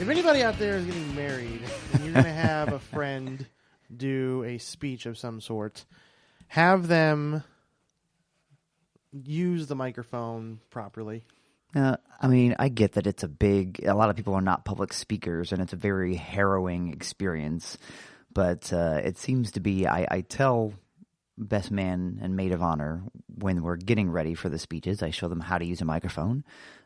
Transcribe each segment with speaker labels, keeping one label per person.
Speaker 1: If anybody out there is getting married and you're going to have a friend do a speech of some sort, have them use the microphone properly.
Speaker 2: I mean, I get that it's a lot of people are not public speakers and it's a very harrowing experience, but it seems to be, I tell best man and maid of honor when we're getting ready for the speeches, I show them how to use a microphone.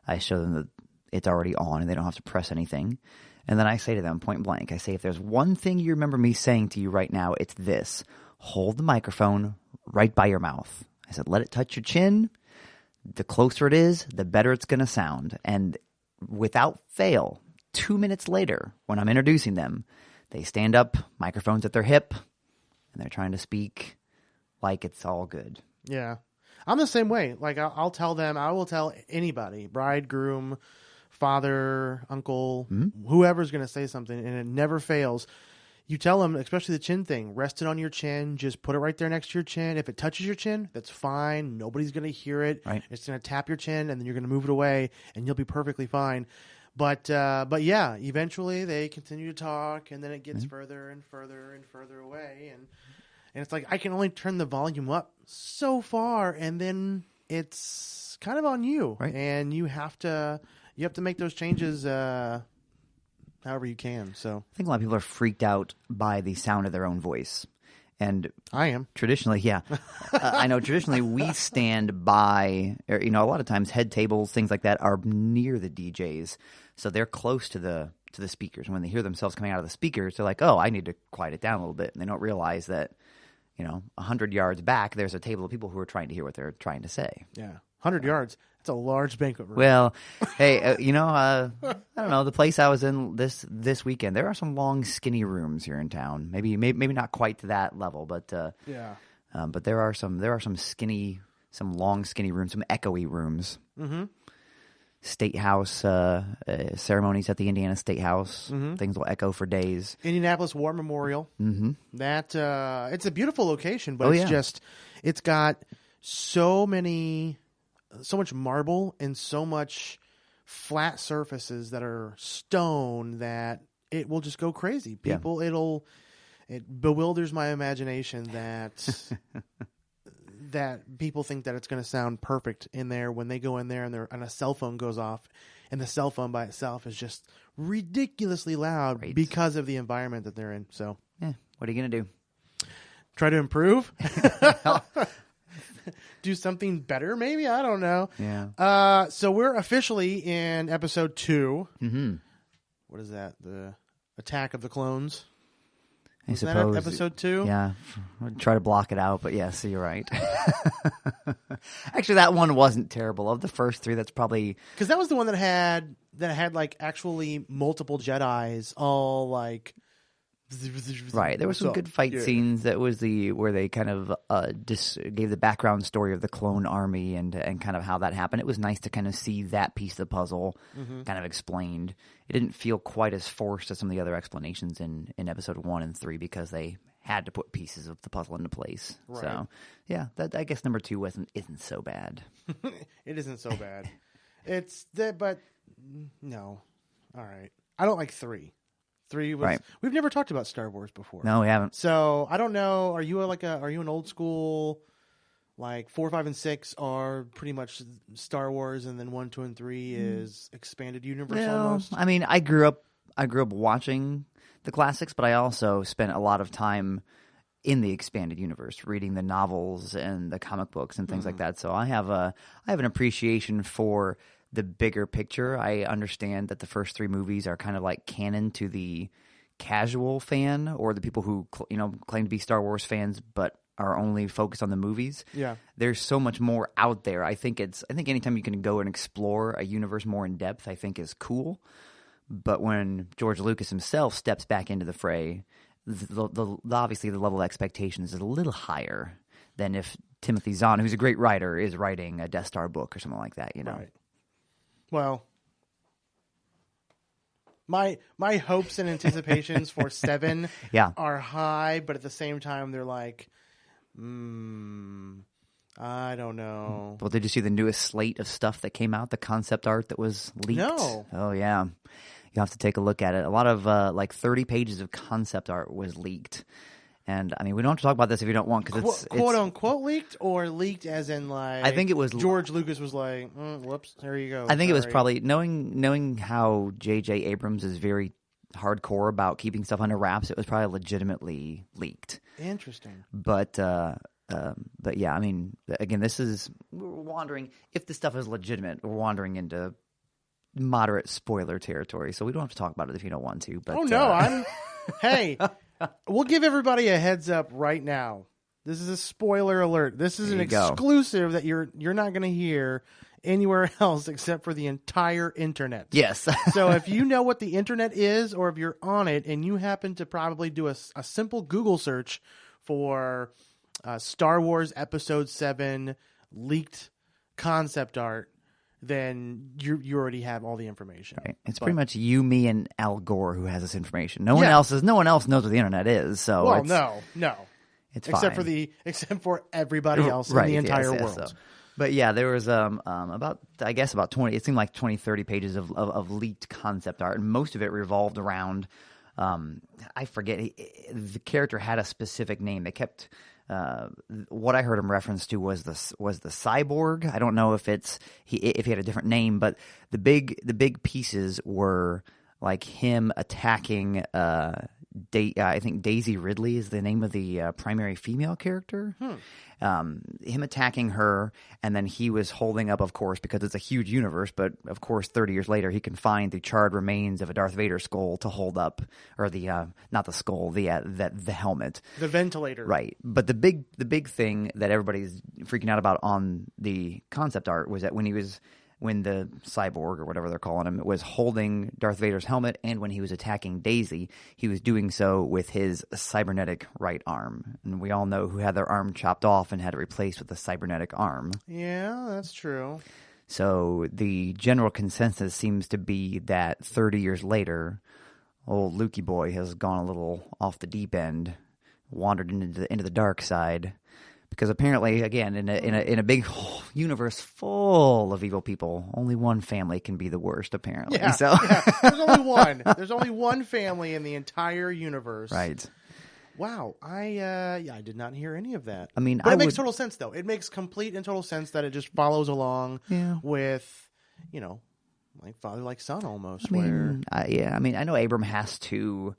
Speaker 2: I show them that it's already on and they don't have to press anything. And then I say to them point blank, I say, if there's one thing you remember me saying to you right now, it's this: hold the microphone right by your mouth. I said, let it touch your chin. The closer it is, the better it's going to sound. And without fail, 2 minutes later, when I'm introducing them, they stand up, microphones at their hip, and they're trying to speak like it's all good.
Speaker 1: Yeah. I'm the same way. Like, I'll tell them, I will tell anybody, bride, groom, father, uncle, whoever's going to say something, and it never fails. You tell them, especially the chin thing, rest it on your chin. Just put it right there next to your chin. If it touches your chin, that's fine. Nobody's going to hear it.
Speaker 2: Right.
Speaker 1: It's going to tap your chin, and then you're going to move it away, and you'll be perfectly fine. But yeah, eventually they continue to talk, and then it gets further and further and further away. And it's like, I can only turn the volume up so far, and then it's kind of on you.
Speaker 2: Right.
Speaker 1: And you have to make those changes however you can. So
Speaker 2: I think a lot of people are freaked out by the sound of their own voice. And
Speaker 1: I am.
Speaker 2: Traditionally, yeah. I know traditionally we stand by, or, a lot of times head tables, things like that are near the DJs. So they're close to the speakers. And when they hear themselves coming out of the speakers, they're like, oh, I need to quiet it down a little bit. And they don't realize that, 100 yards back, there's a table of people who are trying to hear what they're trying to say.
Speaker 1: Yeah. 100 yards. It's a large banquet room.
Speaker 2: Well, hey, I don't know. The place I was in this weekend, there are some long, skinny rooms here in town. Maybe not quite to that level, but
Speaker 1: yeah.
Speaker 2: But there are some long, skinny rooms, some echoey rooms. Mm-hmm. State House ceremonies at the Indiana State House. Mm-hmm. Things will echo for days.
Speaker 1: Indianapolis War Memorial.
Speaker 2: Mm-hmm.
Speaker 1: That it's a beautiful location, but it's got so much marble and so much flat surfaces that are stone that it will just go crazy. People, it bewilders my imagination that that people think that it's going to sound perfect in there when they go in there and a cell phone goes off, and the cell phone by itself is just ridiculously loud because of the environment that they're in. So,
Speaker 2: what are you going to do?
Speaker 1: Try to improve? Do something better, maybe? I don't know.
Speaker 2: Yeah.
Speaker 1: So we're officially in episode 2.
Speaker 2: Mm-hmm.
Speaker 1: What is that? The Attack of the Clones?
Speaker 2: I
Speaker 1: Was
Speaker 2: suppose.
Speaker 1: that episode 2?
Speaker 2: Yeah. I'll try to block it out, but yes, you're right. Actually, that one wasn't terrible. Of the first 3, that's probably...
Speaker 1: Because that was the one that had like actually multiple Jedis all like...
Speaker 2: Right, there were some good fight scenes. That was where they kind of gave the background story of the clone army and kind of how that happened. It was nice to kind of see that piece of the puzzle kind of explained. It didn't feel quite as forced as some of the other explanations in episode 1 and 3 because they had to put pieces of the puzzle into place. Right. So yeah, I guess number 2 isn't so bad.
Speaker 1: It isn't so bad. But no, all right. I don't like 3. 3 was. Right. We've never talked about Star Wars before.
Speaker 2: No, we haven't.
Speaker 1: So I don't know. Are you an old school? Like 4, 5, and 6 are pretty much Star Wars, and then 1, 2, and 3 is expanded universe almost.
Speaker 2: I mean, I grew up watching the classics, but I also spent a lot of time in the expanded universe, reading the novels and the comic books and things like that. So I have an appreciation for the bigger picture. I understand that the first 3 movies are kind of like canon to the casual fan or the people who claim to be Star Wars fans but are only focused on the movies. Yeah, there's so much more out there. I think anytime you can go and explore a universe more in depth, I think is cool. But when George Lucas himself steps back into the fray, obviously the level of expectations is a little higher than if Timothy Zahn, who's a great writer, is writing a Death Star book or something like that. Right.
Speaker 1: Well, my hopes and anticipations for 7 are high, but at the same time they're like, I don't know.
Speaker 2: Well, did you see the newest slate of stuff that came out? The concept art that was leaked?
Speaker 1: No.
Speaker 2: Oh, yeah. You have to take a look at it. A lot of like 30 pages of concept art was leaked. And I mean, we don't have to talk about this if you don't want, because it's
Speaker 1: quote unquote leaked, or leaked as in like
Speaker 2: I think it was
Speaker 1: George Lucas was like, whoops, there you go.
Speaker 2: I think it was probably knowing how J.J. Abrams is very hardcore about keeping stuff under wraps. It was probably legitimately leaked.
Speaker 1: Interesting.
Speaker 2: But yeah, I mean, again, we're wandering. If this stuff is legitimate, we're wandering into moderate spoiler territory. So we don't have to talk about it if you don't want to. But
Speaker 1: hey. We'll give everybody a heads up right now. This is a spoiler alert. This is an exclusive that you're not going to hear anywhere else except for the entire internet.
Speaker 2: Yes.
Speaker 1: So if you know what the internet is, or if you're on it and you happen to probably do a simple Google search for Star Wars Episode 7 leaked concept art, then you already have all the information.
Speaker 2: Right. It's pretty much you, me, and Al Gore who has this information. No one else knows what the internet is. So
Speaker 1: no,
Speaker 2: it's
Speaker 1: except
Speaker 2: fine.
Speaker 1: for everybody else in the entire world.
Speaker 2: So. But yeah, there was about 20. It seemed like 20, 30 pages of leaked concept art, and most of it revolved around. I forget, the character had a specific name. They kept. What I heard him reference to was the cyborg. I don't know if he had a different name, but the big pieces were like him attacking. I think Daisy Ridley is the name of the primary female character. Him attacking her, and then he was holding up, of course, because it's a huge universe, but of course 30 years later he can find the charred remains of a Darth Vader skull to hold up, or not the skull, the helmet,
Speaker 1: the ventilator,
Speaker 2: right. But the big thing that everybody's freaking out about on the concept art was that when the cyborg, or whatever they're calling him, was holding Darth Vader's helmet, and when he was attacking Daisy, he was doing so with his cybernetic right arm. And we all know who had their arm chopped off and had it replaced with a cybernetic arm.
Speaker 1: Yeah, that's true.
Speaker 2: So the general consensus seems to be that 30 years later, old Lukey boy has gone a little off the deep end, wandered into the dark side. Because apparently, again, in a big universe full of evil people, only one family can be the worst. Apparently,
Speaker 1: yeah. There's only one. There's only one family in the entire universe.
Speaker 2: Right.
Speaker 1: Wow. I did not hear any of that.
Speaker 2: I mean,
Speaker 1: but it makes total sense, though. It makes complete and total sense that it just follows along with, like father, like son, almost.
Speaker 2: I mean, I know Abram has to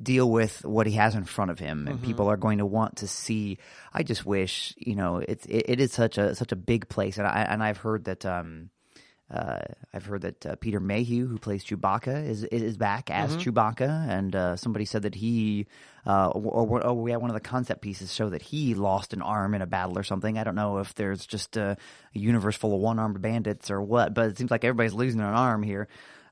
Speaker 2: deal with what he has in front of him, and people are going to want to see. I just wish, it is such a big place, and I've heard that Peter Mayhew, who plays Chewbacca, is back as Chewbacca, and somebody said that he one of the concept pieces show that he lost an arm in a battle or something. I don't know if there's just a universe full of one-armed bandits or what, but it seems like everybody's losing an arm here.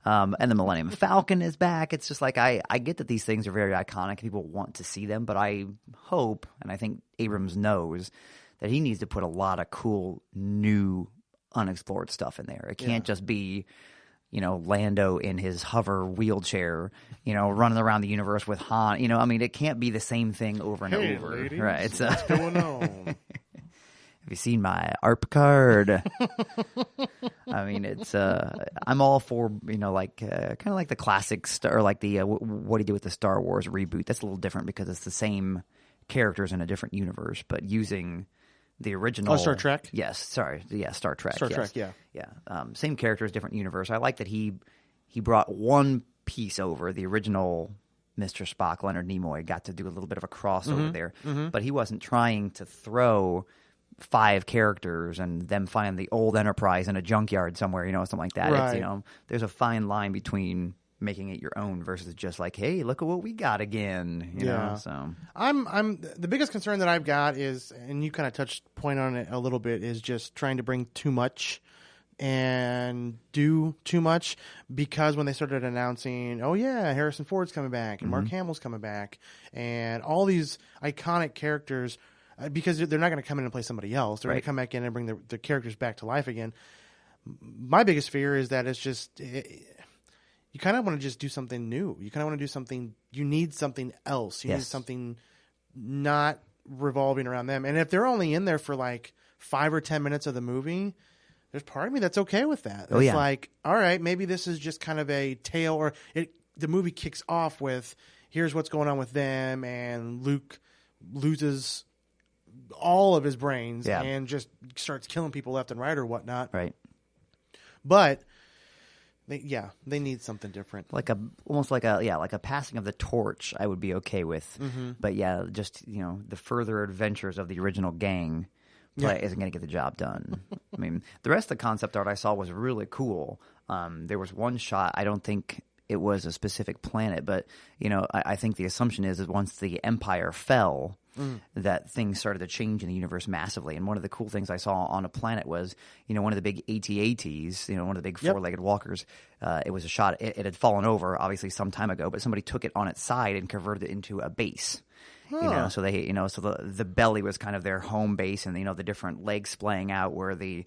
Speaker 2: And the Millennium Falcon is back. It's just like I get that these things are very iconic. People want to see them, but I hope, and I think Abrams knows, that he needs to put a lot of cool, new, unexplored stuff in there. It can't just be, Lando in his hover wheelchair, running around the universe with Han. It can't be the same thing over and over.
Speaker 1: Ladies,
Speaker 2: right? So,
Speaker 1: what's going on?
Speaker 2: Have you seen my ARP card? I mean, it's I'm all for kind of like the classic or like the what do you do with the Star Wars reboot? That's a little different because it's the same characters in a different universe, but using the original.
Speaker 1: Star Trek.
Speaker 2: Yes, sorry, yeah, Star Trek.
Speaker 1: Star Trek, yeah.
Speaker 2: Same characters, different universe. I like that he brought one piece over. The original Mr. Spock, Leonard Nimoy, got to do a little bit of a crossover there, but he wasn't trying to throw 5 characters and them find the old Enterprise in a junkyard somewhere, something like that.
Speaker 1: Right.
Speaker 2: It's, there's a fine line between making it your own versus just like, hey, look at what we got again. You know? So
Speaker 1: I'm the biggest concern that I've got is, and you kind of touched point on it a little bit, is just trying to bring too much and do too much, because when they started announcing, Harrison Ford's coming back and Mark Hamill's coming back and all these iconic characters, because they're not going to come in and play somebody else. They're going to come back in and bring the characters back to life again. My biggest fear is that it's just you kind of want to just do something new. You kind of want to do something. You need something else. You need something not revolving around them. And if they're only in there for like 5 or 10 minutes of the movie, there's part of me that's okay with that.
Speaker 2: Oh,
Speaker 1: it's
Speaker 2: yeah.
Speaker 1: like, all right, maybe this is just kind of a tale, or the movie kicks off with, here's what's going on with them, and Luke loses all of his brains and just starts killing people left and right or whatnot.
Speaker 2: Right.
Speaker 1: But they need something different.
Speaker 2: Almost like a passing of the torch I would be okay with.
Speaker 1: Mm-hmm.
Speaker 2: But yeah, just, the further adventures of the original gang isn't going to get the job done. I mean, the rest of the concept art I saw was really cool. There was one shot, I don't think it was a specific planet, but I think the assumption is that once the Empire fell, that things started to change in the universe massively. And one of the cool things I saw on a planet was, one of the big AT-ATs, one of the big four-legged walkers. It was a shot. It had fallen over, obviously, some time ago, but somebody took it on its side and converted it into a base. So they, so the belly was kind of their home base, and the different legs splaying out where the,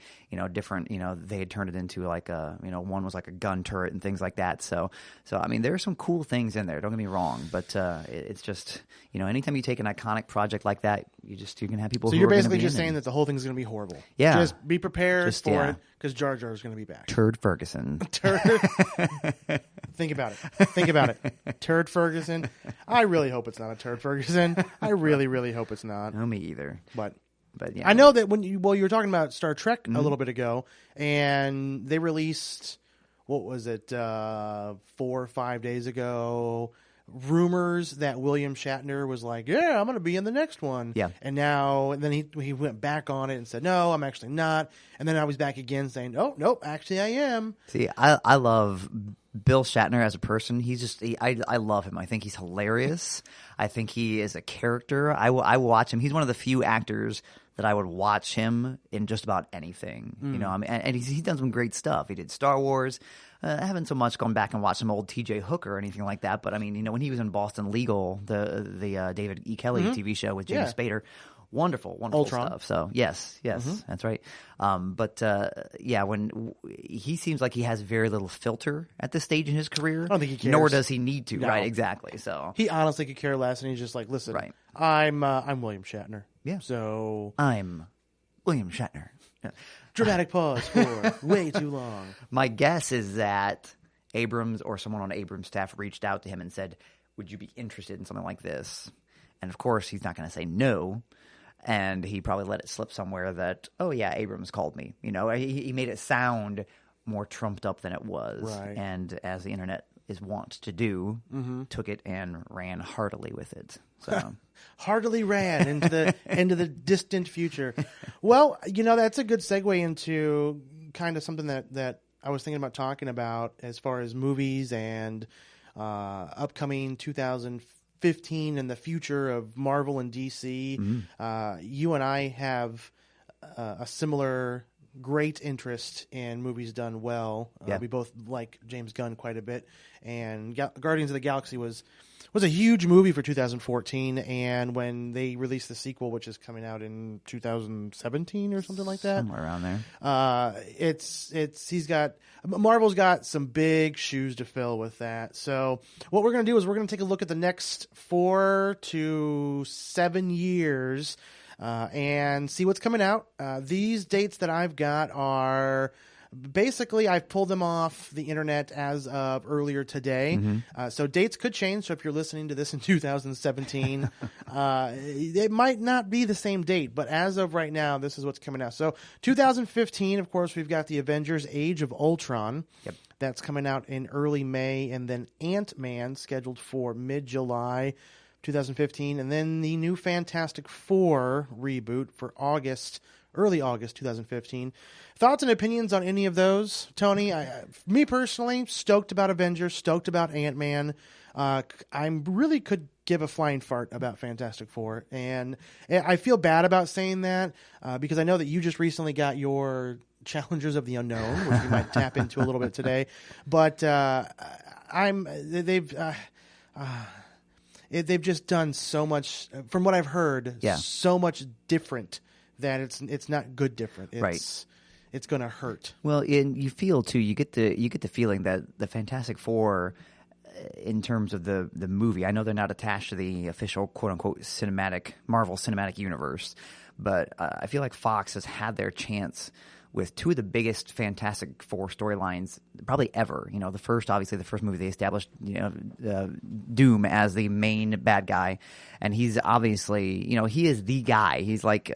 Speaker 2: different, they had turned it into like a, one was like a gun turret and things like that. So I mean, there are some cool things in there. Don't get me wrong, but it's just, anytime you take an iconic project like that, you're gonna have people.
Speaker 1: So
Speaker 2: who
Speaker 1: you're
Speaker 2: are
Speaker 1: basically just saying that the whole thing's gonna be horrible.
Speaker 2: Yeah,
Speaker 1: just be prepared for it, because Jar Jar is gonna be back.
Speaker 2: Turd Ferguson.
Speaker 1: Think about it. Turd Ferguson. I really hope it's not a Turd Ferguson. I really, really hope it's not.
Speaker 2: No, me either.
Speaker 1: But
Speaker 2: yeah.
Speaker 1: I know that you were talking about Star Trek a little bit ago, and they released, what was it, 4 or 5 days ago, rumors that William Shatner was like, yeah, I'm going to be in the next one.
Speaker 2: Yeah.
Speaker 1: And then he went back on it and said, no, I'm actually not. And then I was back again saying, oh, nope, actually I am.
Speaker 2: See, I love Bill Shatner as a person. I love him. I think he's hilarious. I think he is a character. I watch him. He's one of the few actors that I would watch him in just about anything. And he's done some great stuff. He did Star Wars. I haven't so much gone back and watched some old T.J. Hooker or anything like that. But I mean, when he was in Boston Legal, the David E. Kelly TV show with James Spader. Wonderful
Speaker 1: Ultron.
Speaker 2: Stuff. So yes, that's right. When he seems like he has very little filter at this stage in his career.
Speaker 1: I don't think he cares.
Speaker 2: Nor does he need to.
Speaker 1: No.
Speaker 2: Right? Exactly. So
Speaker 1: he honestly could care less, and he's just like, listen,
Speaker 2: right.
Speaker 1: I'm William Shatner.
Speaker 2: Yeah.
Speaker 1: So
Speaker 2: I'm William Shatner.
Speaker 1: Dramatic pause for way too long.
Speaker 2: My guess is that Abrams or someone on Abrams' staff reached out to him and said, "Would you be interested in something like this?" And of course, he's not going to say no. And he probably let it slip somewhere that, oh yeah, Abrams called me. He made it sound more trumped up than it was.
Speaker 1: Right.
Speaker 2: And as the internet is wont to do, took it and ran heartily with it. So
Speaker 1: heartily ran into the distant future. Well, that's a good segue into kind of something that I was thinking about talking about as far as movies and upcoming 2015 and the future of Marvel and DC. You and I have a similar great interest in movies done well. We both like James Gunn quite a bit, and Guardians of the Galaxy was a huge movie for 2014. And when they released the sequel, which is coming out in 2017 or something like that,
Speaker 2: somewhere around there,
Speaker 1: Marvel's got some big shoes to fill with that. So what we're going to do is we're going to take a look at the next 4 to 7 years. And see what's coming out. These dates that I've got are basically, I've pulled them off the internet as of earlier today. So dates could change. So if you're listening to this in 2017, it might not be the same date. But as of right now, this is what's coming out. So 2015, of course, we've got the Avengers Age of Ultron.
Speaker 2: Yep.
Speaker 1: That's coming out in early May. And then Ant-Man scheduled for mid-July 2015, and then the new Fantastic Four reboot for early August 2015. Thoughts and opinions on any of those, Tony? Me personally, stoked about Avengers, stoked about Ant-Man. I really could give a flying fart about Fantastic Four, and I feel bad about saying that because I know that you just recently got your Challengers of the Unknown, which we might tap into a little bit today, but they've just done so much, from what I've heard, so much different that it's not good different. It's going to hurt.
Speaker 2: Well, and you feel too. You get the feeling that the Fantastic Four, in terms of the movie, I know they're not attached to the official quote unquote Marvel Cinematic Universe, but I feel like Fox has had their chance with two of the biggest Fantastic Four storylines probably ever. You know, the first movie they established, Doom as the main bad guy, and he's obviously, he is the guy. He's like,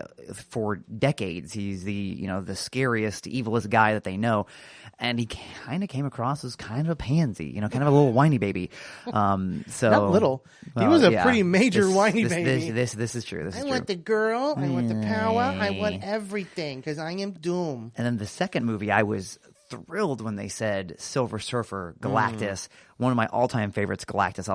Speaker 2: for decades, he's the scariest, evilest guy that they know, and he kind of came across as kind of a pansy, kind of a little whiny baby. So
Speaker 1: not little. He was a pretty major whiny baby.
Speaker 2: This is true.
Speaker 1: I want the girl. I want the power. I want everything because I am Doom.
Speaker 2: And then the second movie, I was thrilled when they said Silver Surfer, Galactus. One of my all-time favorites, Galactus.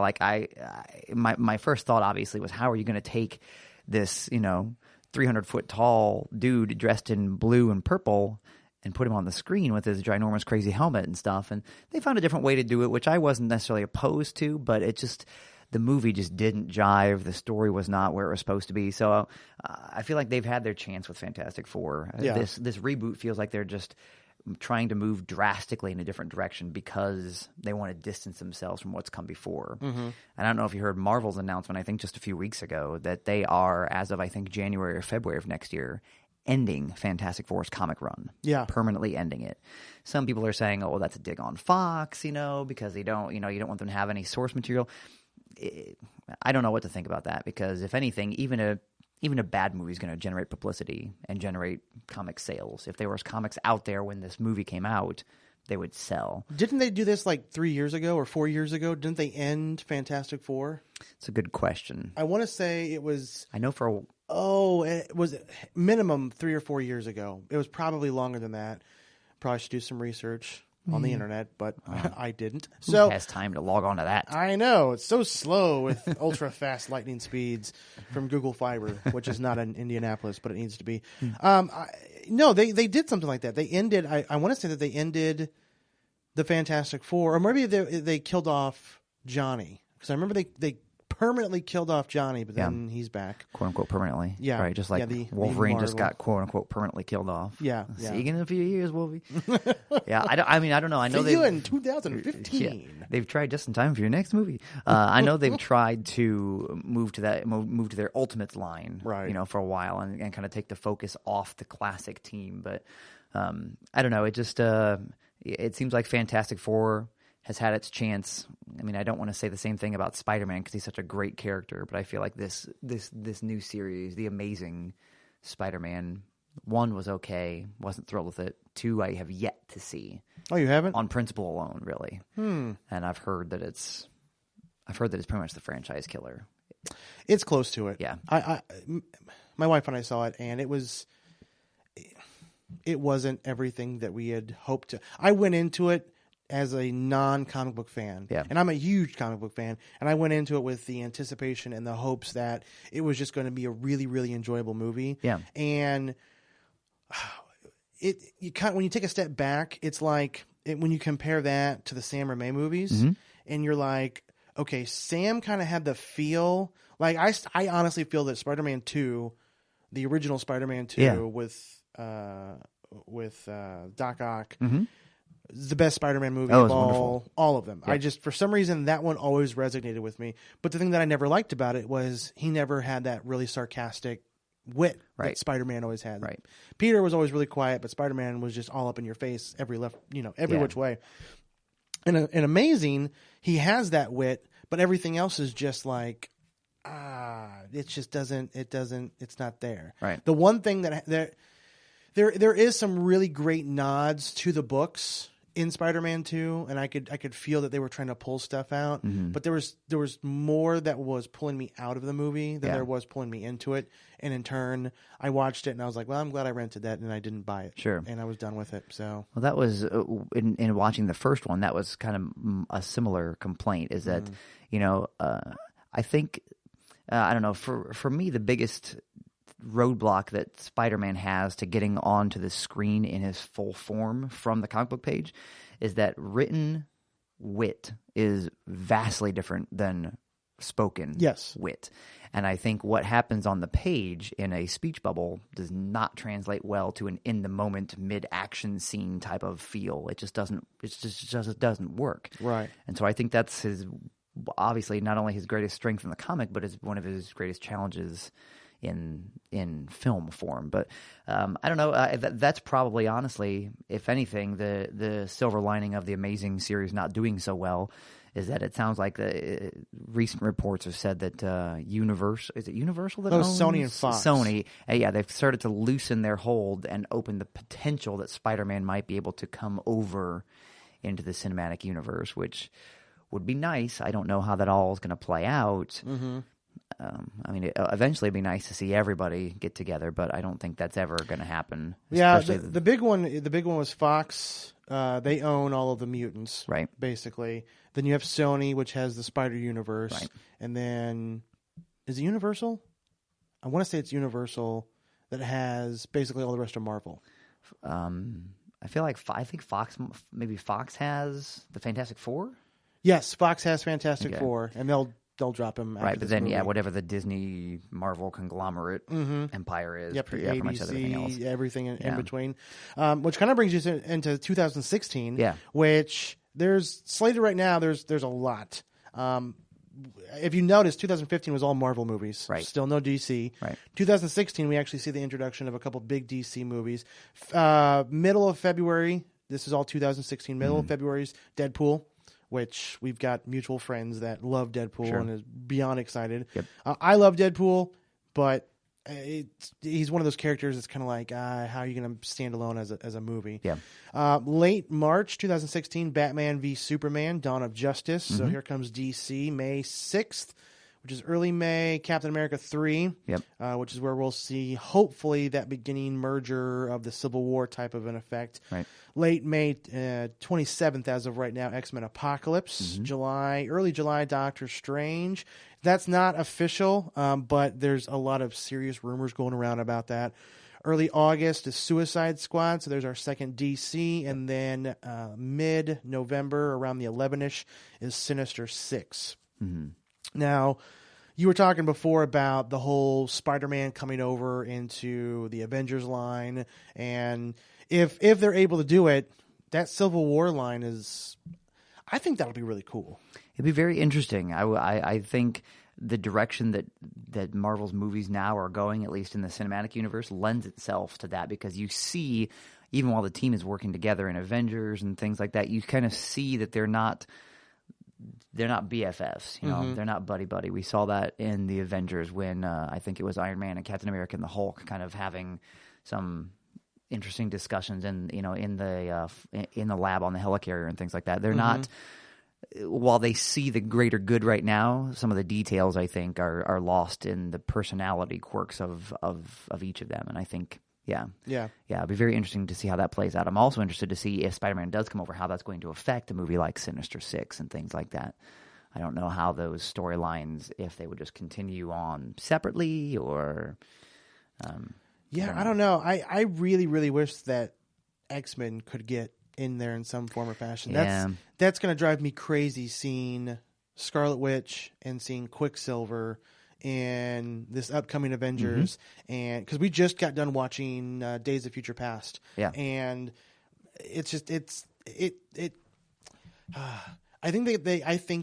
Speaker 2: My first thought obviously was, how are you going to take this 300-foot tall dude dressed in blue and purple and put him on the screen with his ginormous crazy helmet and stuff? And they found a different way to do it, which I wasn't necessarily opposed to, but the movie just didn't jive. The story was not where it was supposed to be. So I feel like they've had their chance with Fantastic Four.
Speaker 1: Yeah.
Speaker 2: This reboot feels like they're just trying to move drastically in a different direction because they want to distance themselves from what's come before. Mm-hmm. And I don't know if you heard Marvel's announcement, I think just a few weeks ago, that they are, as of I think January or February of next year, ending Fantastic Four's comic run.
Speaker 1: Yeah.
Speaker 2: Permanently ending it. Some people are saying, oh, that's a dig on Fox, because they don't, you don't want them to have any source material. I don't know what to think about that, because if anything, even a bad movie is going to generate publicity and generate comic sales. If there was comics out there when this movie came out, they would sell.
Speaker 1: Didn't they do this like 3 years ago or 4 years ago? Didn't they end Fantastic Four?
Speaker 2: It's a good question.
Speaker 1: I want to say it was...
Speaker 2: I know
Speaker 1: it was minimum 3 or 4 years ago. It was probably longer than that. Probably should do some research on the internet, but I didn't.
Speaker 2: Who has time to log on to that?
Speaker 1: I know. It's so slow with ultra-fast lightning speeds from Google Fiber, which is not in Indianapolis, but it needs to be. No, they did something like that. They ended, I want to say that they ended the Fantastic Four, or maybe they killed off Johnny. Because I remember they permanently killed off Johnny, but then he's back.
Speaker 2: Quote unquote permanently.
Speaker 1: Yeah.
Speaker 2: Right. Just like Wolverine just got quote unquote permanently killed off.
Speaker 1: Yeah.
Speaker 2: See you in a few years, Wolverine. Yeah. I don't know. I know
Speaker 1: see you in 2015.
Speaker 2: Yeah, they've tried just in time for your next movie. I know they've tried to move to their Ultimates line,
Speaker 1: right?
Speaker 2: For a while and kind of take the focus off the classic team. But I don't know. It just it seems like Fantastic Four has had its chance. I mean, I don't want to say the same thing about Spider-Man because he's such a great character, but I feel like this new series, The Amazing Spider-Man, 1 was okay, wasn't thrilled with it. 2, I have yet to see.
Speaker 1: Oh, you haven't?
Speaker 2: On principle alone, really. And I've heard that it's pretty much the franchise killer.
Speaker 1: It's close to it.
Speaker 2: Yeah.
Speaker 1: My wife and I saw it, and it wasn't everything that we had hoped to. I went into it as a non-comic book fan.
Speaker 2: Yeah.
Speaker 1: And I'm a huge comic book fan. And I went into it with the anticipation and the hopes that it was just going to be a really, really enjoyable movie.
Speaker 2: Yeah.
Speaker 1: And when you take a step back, it's like when you compare that to the Sam Raimi movies, and you're like, okay, Sam kind of had the feel. Like I honestly feel that Spider-Man 2, the original Spider-Man 2 with Doc Ock, the best Spider-Man movie of all of them. Yeah. For some reason, that one always resonated with me. But the thing that I never liked about it was he never had that really sarcastic wit that Spider-Man always had.
Speaker 2: Right.
Speaker 1: Peter was always really quiet, but Spider-Man was just all up in your face every which way. And Amazing, he has that wit, but everything else is just like, it just doesn't, it's not there.
Speaker 2: Right.
Speaker 1: The one thing that there is some really great nods to the books in Spider-Man 2, and I could feel that they were trying to pull stuff out, but there was more that was pulling me out of the movie than there was pulling me into it. And in turn, I watched it and I was like, well, I'm glad I rented that and I didn't buy it.
Speaker 2: Sure.
Speaker 1: And I was done with it. So
Speaker 2: well, that was in watching the first one. That was kind of a similar complaint. Is that I think I don't know, for me the biggest roadblock that Spider-Man has to getting onto the screen in his full form from the comic book page is that written wit is vastly different than spoken wit. And I think what happens on the page in a speech bubble does not translate well to an in-the-moment, mid-action scene type of feel. It just doesn't work.
Speaker 1: Right.
Speaker 2: And so I think that's obviously not only his greatest strength in the comic, but it's one of his greatest challenges in film form. But I don't know. That's probably, honestly, if anything, the silver lining of the Amazing series not doing so well is that it sounds like recent reports have said that Universal, is it Universal that owns?
Speaker 1: Sony and Fox.
Speaker 2: Sony, yeah, they've started to loosen their hold and open the potential that Spider-Man might be able to come over into the cinematic universe, which would be nice. I don't know how that all is going to play out.
Speaker 1: Mm-hmm.
Speaker 2: I mean, eventually it'd be nice to see everybody get together, but I don't think that's ever going to happen.
Speaker 1: Yeah, the big one was Fox. They own all of the mutants,
Speaker 2: right?
Speaker 1: Basically. Then you have Sony, which has the Spider Universe,
Speaker 2: right? And
Speaker 1: then is it Universal? I want to say it's Universal that has basically all the rest of Marvel.
Speaker 2: I feel like I think Fox has the Fantastic Four.
Speaker 1: Yes, Fox has Fantastic Four, and they'll drop him.
Speaker 2: Right, but then whatever the Disney Marvel conglomerate empire is,
Speaker 1: ABC,
Speaker 2: much everything else,
Speaker 1: everything in between, which kind of brings you into 2016.
Speaker 2: Yeah,
Speaker 1: which there's slated right now. There's a lot. If you notice, 2015 was all Marvel movies.
Speaker 2: Right.
Speaker 1: Still no DC.
Speaker 2: Right.
Speaker 1: 2016, we actually see the introduction of a couple big DC movies. Middle of February, this is all 2016. Middle of February's Deadpool, which we've got mutual friends that love Deadpool and is beyond excited.
Speaker 2: Yep.
Speaker 1: I love Deadpool, but he's one of those characters that's kind of like, how are you going to stand alone as a movie?
Speaker 2: Yeah.
Speaker 1: Late March 2016, Batman v Superman: Dawn of Justice. So here comes DC. May 6th, which is early May, Captain America 3, which is where we'll see, hopefully, that beginning merger of the Civil War type of an effect.
Speaker 2: Right.
Speaker 1: Late May 27th, as of right now, X-Men Apocalypse. Early July, Doctor Strange. That's not official, but there's a lot of serious rumors going around about that. Early August is Suicide Squad, so there's our second DC. And then mid-November, around the 11-ish, is Sinister 6. Now, you were talking before about the whole Spider-Man coming over into the Avengers line, and if they're able to do it, that Civil War line I think that'll be really cool.
Speaker 2: It'd be very interesting. I think the direction that Marvel's movies now are going, at least in the cinematic universe, lends itself to that, because you see, even while the team is working together in Avengers and things like that, you kind of see that they're not BFFs, you know, they're not buddy-buddy. We saw that in the Avengers when I think it was Iron Man and Captain America and the Hulk kind of having some interesting discussions in the lab on the helicarrier and things like that. They're not, while they see the greater good right now, some of the details I think are lost in the personality quirks of each of them. And I think it'd be very interesting to see how that plays out. I'm also interested to see if Spider-Man does come over, how that's going to affect a movie like Sinister Six and things like that. I don't know how those storylines, if they would just continue on separately or
Speaker 1: I don't know. I really, really wish that X-Men could get in there in some form or fashion. That's going to drive me crazy, seeing Scarlet Witch and seeing Quicksilver in this upcoming Avengers, and because we just got done watching Days of Future Past, and it's just I think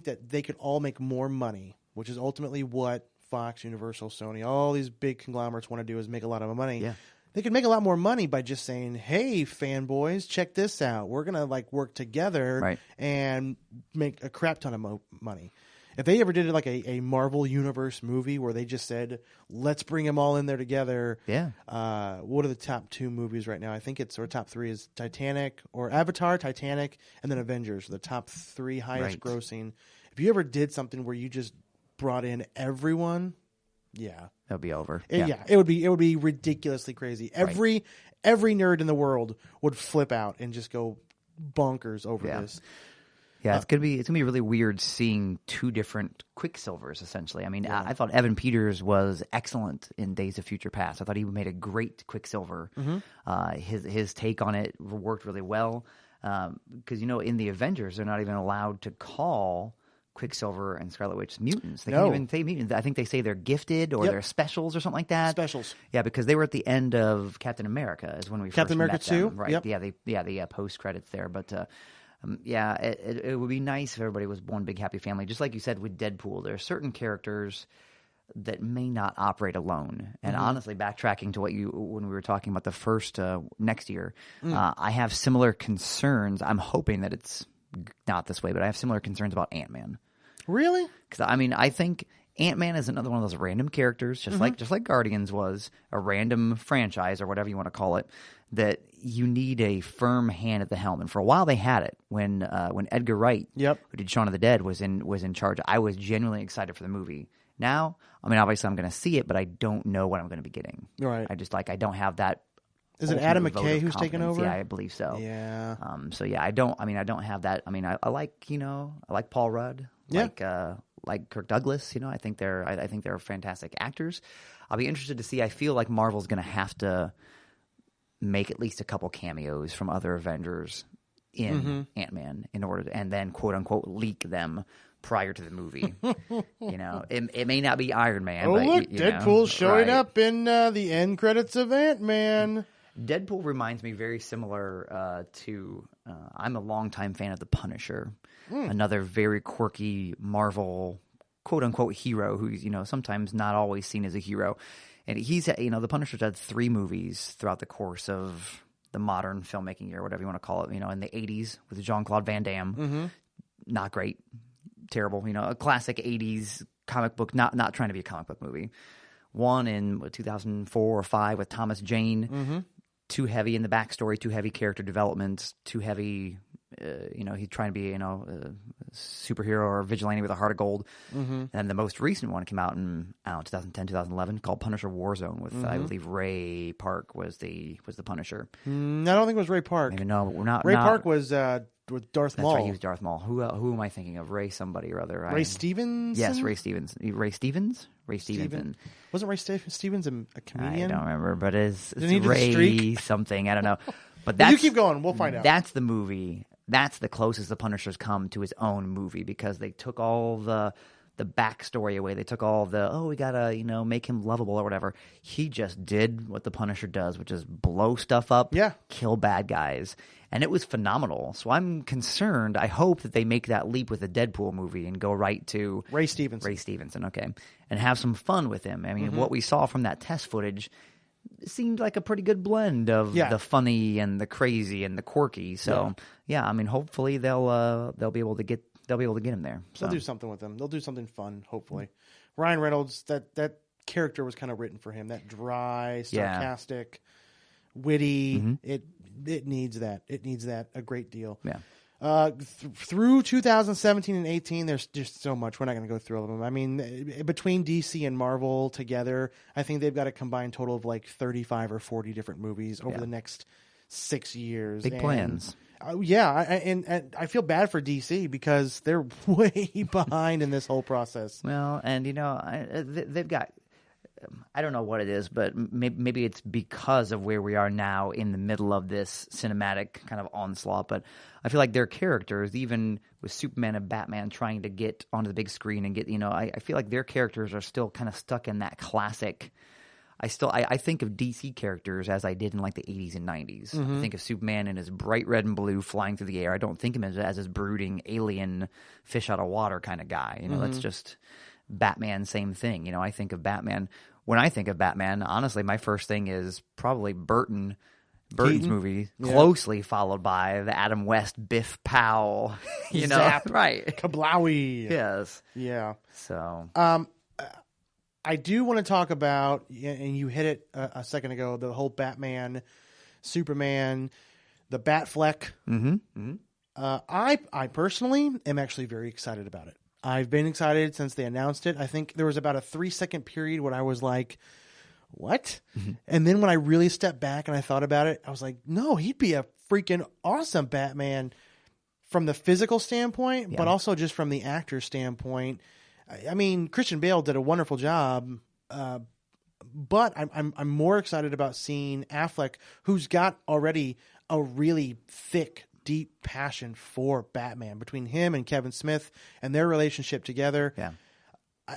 Speaker 1: that they could all make more money, which is ultimately what Fox, Universal, Sony, all these big conglomerates want to do, is make a lot of money. Yeah. They could make a lot more money by just saying, "Hey, fanboys, check this out. We're gonna work together and make a crap ton of money." If they ever did like a Marvel Universe movie where they just said, "Let's bring them all in there together," what are the top 2 movies right now? I think it's, or top 3 is Avatar, Titanic, and then Avengers, the top 3 highest grossing. If you ever did something where you just brought in everyone,
Speaker 2: that'll be over.
Speaker 1: It would be ridiculously crazy. Every nerd in the world would flip out and just go bonkers over this.
Speaker 2: Yeah, it's gonna be really weird seeing 2 different Quicksilvers essentially. I mean, I thought Evan Peters was excellent in Days of Future Past. I thought he made a great Quicksilver. His take on it worked really well, because in the Avengers they're not even allowed to call Quicksilver and Scarlet Witch mutants. They can't even say mutants. I think they say they're gifted or they're specials or something like that.
Speaker 1: Specials. Yeah,
Speaker 2: because they were at the end of Captain America is when we
Speaker 1: Captain
Speaker 2: first
Speaker 1: America
Speaker 2: met
Speaker 1: 2?
Speaker 2: them. Right. Yep. The post credits there, but. It would be nice if everybody was one big happy family. Just like you said with Deadpool, there are certain characters that may not operate alone. And honestly, backtracking to when we were talking about the first next year, I have similar concerns. I'm hoping that it's not this way, but I have similar concerns about Ant-Man.
Speaker 1: Really?
Speaker 2: Because I think Ant-Man is another one of those random characters, just like Guardians was a random franchise or whatever you want to call it, that you need a firm hand at the helm. And for a while they had it when Edgar Wright, who did Shaun of the Dead, was in charge. I was genuinely excited for the movie. Now, obviously I'm going to see it, but I don't know what I'm going to be getting.
Speaker 1: Right.
Speaker 2: I don't have that.
Speaker 1: Is it Adam McKay who's taken over?
Speaker 2: Yeah, I believe so.
Speaker 1: Yeah.
Speaker 2: I don't have that. I like Paul Rudd.
Speaker 1: Yeah.
Speaker 2: Like Kirk Douglas, I think they're fantastic actors. I'll be interested to see. I feel like Marvel's going to have to make at least a couple cameos from other Avengers in Ant-Man in order to, and then quote unquote leak them prior to the movie. It may not be Iron Man.
Speaker 1: Oh,
Speaker 2: but,
Speaker 1: look, Deadpool's showing up in the end credits of Ant-Man.
Speaker 2: Deadpool reminds me very similar to. I'm a longtime fan of The Punisher, another very quirky Marvel quote unquote hero who's sometimes not always seen as a hero, and he's The Punisher's had 3 movies throughout the course of the modern filmmaking year, whatever you want to call it. In the 80s with Jean-Claude Van Damme, not great, terrible. A classic 80s comic book, not trying to be a comic book movie. One in 2004 or 5 with Thomas Jane. Too heavy in the backstory, too heavy character development, too heavy. He's trying to be a superhero or a vigilante with a heart of gold. And the most recent one came out in 2010, 2011 called Punisher Warzone with I believe Ray Park was the Punisher.
Speaker 1: I don't think it was Ray Park.
Speaker 2: Maybe no, we're not.
Speaker 1: Ray Park was with Darth Maul.
Speaker 2: That's right, he was Darth Maul. Who am I thinking of? Ray somebody or other.
Speaker 1: Ray Stevenson?
Speaker 2: Yes, Ray Stevens. Ray Stevens? Ray Stevenson.
Speaker 1: Wasn't Ray Stevens a comedian?
Speaker 2: I don't remember, but it's
Speaker 1: Didn't
Speaker 2: Ray something. I don't know. But that's,
Speaker 1: you keep going. We'll find out.
Speaker 2: That's the movie. That's the closest the Punisher's come to his own movie because they took all the backstory away. They took all we gotta make him lovable or whatever. He just did what the Punisher does, which is blow stuff up, kill bad guys, and it was phenomenal. So I'm concerned. I hope that they make that leap with the Deadpool movie and go right to
Speaker 1: Ray Stevenson,
Speaker 2: okay, and have some fun with him. What we saw from that test footage seemed like a pretty good blend of the funny and the crazy and the quirky. So hopefully they'll be able to get him there. So.
Speaker 1: They'll do something with him. They'll do something fun. Hopefully, Ryan Reynolds. That character was kind of written for him. That dry, sarcastic, witty. It needs that. It needs that a great deal.
Speaker 2: Yeah.
Speaker 1: Through 2017 and 18, there's just so much. We're not going to go through all of them. Between DC and Marvel together, I think they've got a combined total of like 35 or 40 different movies over the next 6 years.
Speaker 2: Big plans.
Speaker 1: And I feel bad for DC because they're way behind in this whole process.
Speaker 2: Well, and they've got. I don't know what it is, but maybe it's because of where we are now in the middle of this cinematic kind of onslaught. But I feel like their characters, even with Superman and Batman trying to get onto the big screen and get, I feel like their characters are still kind of stuck in that classic. I think of DC characters as I did in like the 80s and 90s. I think of Superman in his bright red and blue flying through the air. I don't think of him as his brooding alien fish out of water kind of guy. That's just Batman, same thing. I think of Batman. When I think of Batman, honestly, my first thing is probably Burton's
Speaker 1: Keaton?
Speaker 2: movie, closely followed by the Adam West, Biff Powell,
Speaker 1: Zap,
Speaker 2: right?
Speaker 1: Kablowie.
Speaker 2: Yes.
Speaker 1: Yeah.
Speaker 2: So,
Speaker 1: I do want to talk about, and you hit it a second ago, the whole Batman, Superman, the Batfleck. I personally am actually very excited about it. I've been excited since they announced it. I think there was about a 3-second period when I was like, what? And then when I really stepped back and I thought about it, I was like, no, he'd be a freaking awesome Batman from the physical standpoint, but also just from the actor standpoint. I mean, Christian Bale did a wonderful job, but I'm more excited about seeing Affleck, who's got already a really thick, deep passion for Batman between him and Kevin Smith and their relationship together. Yeah,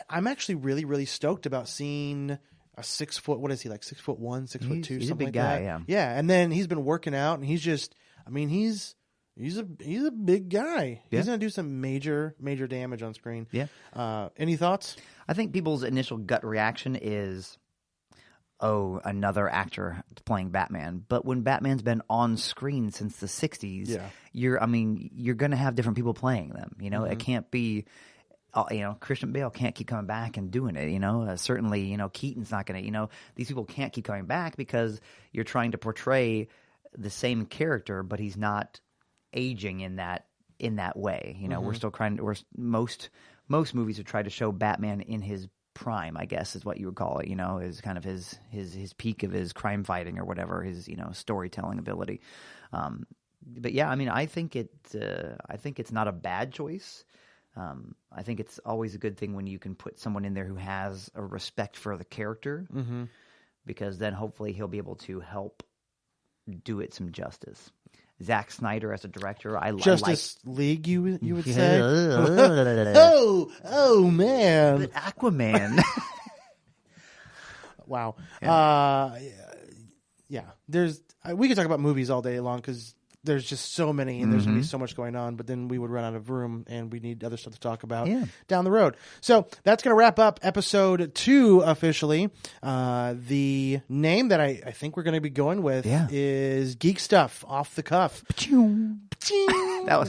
Speaker 1: I'm actually really, really stoked about seeing a 6 foot. What is he like? 6'1", 6'2",
Speaker 2: he's
Speaker 1: something
Speaker 2: a big
Speaker 1: like
Speaker 2: guy.
Speaker 1: that.
Speaker 2: Yeah,
Speaker 1: yeah. And then he's been working out, and he's just. I mean, he's he's a big guy.
Speaker 2: Yeah.
Speaker 1: He's going to do some major damage on screen.
Speaker 2: Yeah.
Speaker 1: Any thoughts?
Speaker 2: I think people's initial gut reaction is, oh, another actor playing Batman. But when Batman's been on screen since the 60s, you're going to have different people playing them. You know, it can't be, Christian Bale can't keep coming back and doing it. You know, certainly, Keaton's not going to, these people can't keep coming back because you're trying to portray the same character, but he's not aging in that way. You know, we're still most movies would try to show Batman in his prime, I guess is what you would call it, is kind of his peak of his crime fighting or whatever, his, storytelling ability. But yeah, I mean, I think it's not a bad choice. I think it's always a good thing when you can put someone in there who has a respect for the character, because then hopefully he'll be able to help do it some justice. Zack Snyder as a director,
Speaker 1: Justice League, you would say. oh man,
Speaker 2: but Aquaman.
Speaker 1: Wow.
Speaker 2: Yeah.
Speaker 1: We could talk about movies all day long because there's just so many and there's going to be so much going on, but then we would run out of room and we need other stuff to talk about down the road. So that's going to wrap up episode 2 officially. The name that I think we're going to be going with is Geek Stuff, off the cuff.
Speaker 2: That was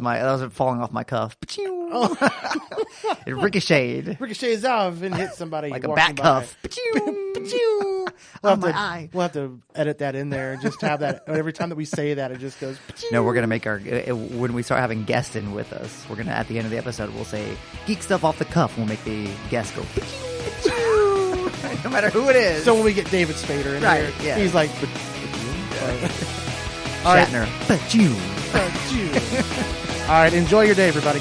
Speaker 2: falling off my cuff. It ricocheted.
Speaker 1: Ricochets off and hit somebody
Speaker 2: like a bat cuff.
Speaker 1: We'll have to edit that in there and just have that every time that we say that, it just goes.
Speaker 2: No, we're going to make when we start having guests in with us, we're going to, at the end of the episode, we'll say Geek Stuff off the cuff. We'll make the guest go no matter who it is.
Speaker 1: So when we get David Spader in here, he's like,
Speaker 2: Shatner.
Speaker 1: All right, enjoy your day, everybody.